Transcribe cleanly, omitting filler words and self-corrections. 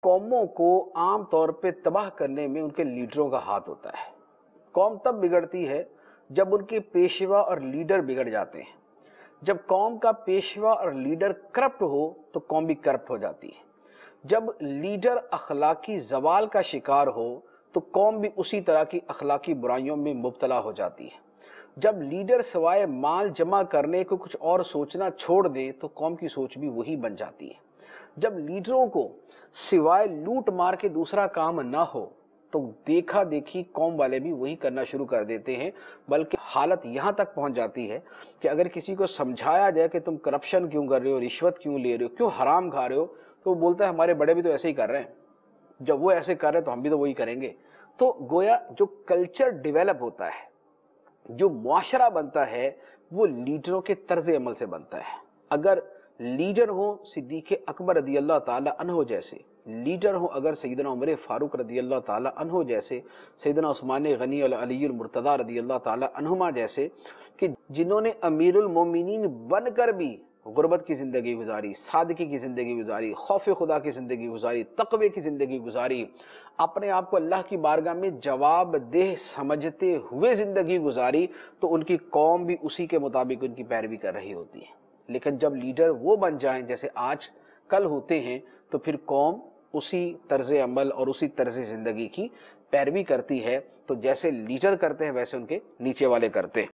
कौमों को आम तौर पे तबाह करने में उनके लीडरों का हाथ होता है। कौम तब बिगड़ती है जब उनके पेशवा और लीडर बिगड़ जाते हैं। जब कौम का पेशवा और लीडर करप्ट हो तो कौम भी करप्ट हो जाती है। जब लीडर अखलाकी जवाल का शिकार हो तो कौम भी उसी तरह की अखलाकी बुराइयों में मुब्तला हो जाती है। जब लीडर सिवाय माल जमा करने को कुछ और सोचना छोड़ दे तो कौम की सोच भी वही बन जाती है। जब लीडरों को सिवाय लूट मार के दूसरा काम ना हो तो देखा देखी कौम वाले भी वही करना शुरू कर देते हैं। बल्कि हालत यहाँ तक पहुँच जाती है कि अगर किसी को समझाया जाए कि तुम करप्शन क्यों कर रहे हो, रिश्वत क्यों ले रहे हो, क्यों हराम खा रहे हो, तो वो बोलता है हमारे बड़े भी तो ऐसे ही कर रहे हैं, जब वो ऐसे कर रहे हैं तो हम भी तो वही करेंगे। तो गोया जो कल्चर डेवलप होता है, जो मुआशरा बनता है, वो लीडरों के तर्ज अमल से बनता है। अगर लीडर हो सिद्दीक़ अकबर रदी अल्लाह ताला अन्हो जैसे, लीडर हो अगर सैयदना उमर फारूक रदी अल्लाह ताला अन्हो जैसे, सैयदना उस्मान गनी और अली मुर्तज़ा रदी अल्लाह ताला अन्हुमा जैसे, कि जिन्होंने अमीरुल मोमिनीन बनकर भी गुर्बत की ज़िंदगी गुजारी, सादगी की ज़िंदगी गुजारी, खौफ खुदा की ज़िंदगी गुजारी, तक़वे की ज़िंदगी गुजारी, अपने आप को अल्लाह की बारगाह में जवाबदेह समझते हुए ज़िंदगी गुजारी, तो उनकी कौम भी उसी के मुताबिक उनकी पैरवी कर रही होती है। लेकिन जब लीडर वो बन जाएं जैसे आज कल होते हैं तो फिर कौम उसी तर्ज अमल और उसी तर्ज ज़िंदगी की पैरवी करती है। तो जैसे लीडर करते हैं वैसे उनके नीचे वाले करते हैं।